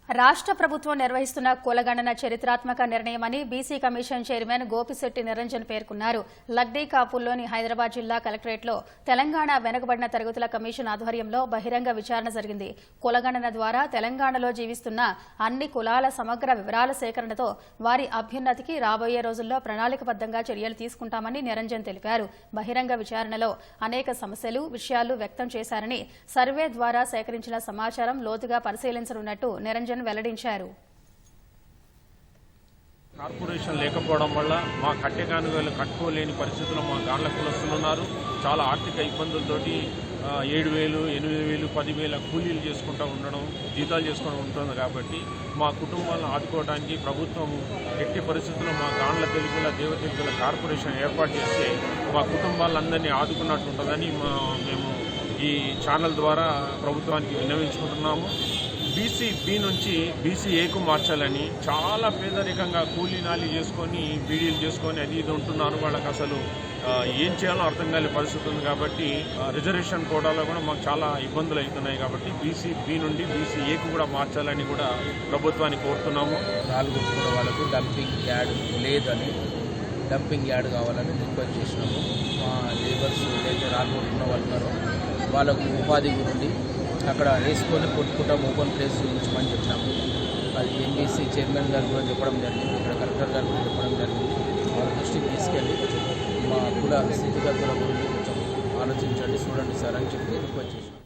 రాష్ట్ర ప్రభుత్వం నిర్వహిస్తున్న కులగణన చరిత్రాత్మక నిర్ణయమని BC commission chairman Gopisetti Niranjan పేర్కొన్నారు. లగ్డీ కాపుల్లోని హైదరాబాద్ జిల్లా కలెక్టరేట్లో తెలంగాణ వెనుకబడిన తరగతుల కమిషన్ ఆధ్వర్యంలో బహిరంగ విచారణ జరిగింది. కులగణన ద్వారా తెలంగాణలో జీవిస్తున్న అన్ని కులాల సమగ్ర వివరాల సేకరణతో వారి అభ్యున్నతికి రాబోయే రోజుల్లో ప్రణాళికబద్దంగా చర్యలు తీసుకుంటామని నిరంజన్ తెలిపారు. బహిరంగ విచారణలో అనేక సమస్యలు, విషయాలు వ్యక్తం చేశారని, సర్వే ద్వారా సేకరించిన సమాచారం లోతుగా పరిశీలించనున్నట్టు నిరంజన్ వెల్లడించారు. కార్పొరేషన్ లేకపోవడం వల్ల మా కట్టెకానుగలు కట్టుకోలేని పరిస్థితుల్లో మా గాండ్ల కులస్తులు ఉన్నారు. చాలా ఆర్థిక ఇబ్బందులతోటి 7,000, 8,000, 10,000 కూలీలు చేసుకుంటూ ఉండడం, జీతాలు చేసుకుంటూ ఉంటుంది. కాబట్టి మా కుటుంబాలను ఆదుకోవడానికి ప్రభుత్వం ఎట్టి పరిస్థితుల్లో మా గాండ్ల తెలుగుల దేవ తెలుగుల కార్పొరేషన్ ఏర్పాటు చేసి మా కుటుంబాలందరినీ ఆదుకున్నట్టు ఉంటుందని మేము ఈ ఛానల్ ద్వారా ప్రభుత్వానికి విన్నవించుకుంటున్నాము. బీసీ బి నుంచి బీసీ ఏకు మార్చాలని, చాలా పేదరికంగా కూలీ నాలి చేసుకొని బీడీలు చేసుకొని అది ఇది ఉంటున్నారు. వాళ్ళకి అసలు ఏం చేయాలో అర్థం కాని పరిస్థితి ఉంది. కాబట్టి రిజర్వేషన్ కోటాలో కూడా మాకు చాలా ఇబ్బందులు అవుతున్నాయి. కాబట్టి బీసీ బి నుండి బీసీ ఏకు కూడా మార్చాలని కూడా ప్రభుత్వాన్ని కోరుతున్నాము. రాళ్ళగొట్టుకున్న వాళ్ళకు డంపింగ్ యార్డ్ లేదని, డంపింగ్ యార్డ్ కావాలని రిక్వెస్ట్ చేసినాము. మా లేబర్స్ ఏదైతే రాళ్ళగొట్టుకున్న వాళ్ళు ఉన్నారో వాళ్ళకు ఉపాధి గురించి అక్కడ వేసుకొని కొట్టుకుంటా ఓపెన్ ప్లేస్ ఉంచమని చెప్పినాము. అది ఎంబీసీ చైర్మన్ గారు కూడా చెప్పడం జరిగింది, ఇక్కడ కలెక్టర్ గారు కూడా చెప్పడం జరిగింది. వాళ్ళ దృష్టికి తీసుకెళ్ళి మా కుల స్థితిగతుల గురించి కొంచెం ఆలోచించండి, చూడండి సార్ అని చెప్పి రిక్వెస్ట్ చేసినాం.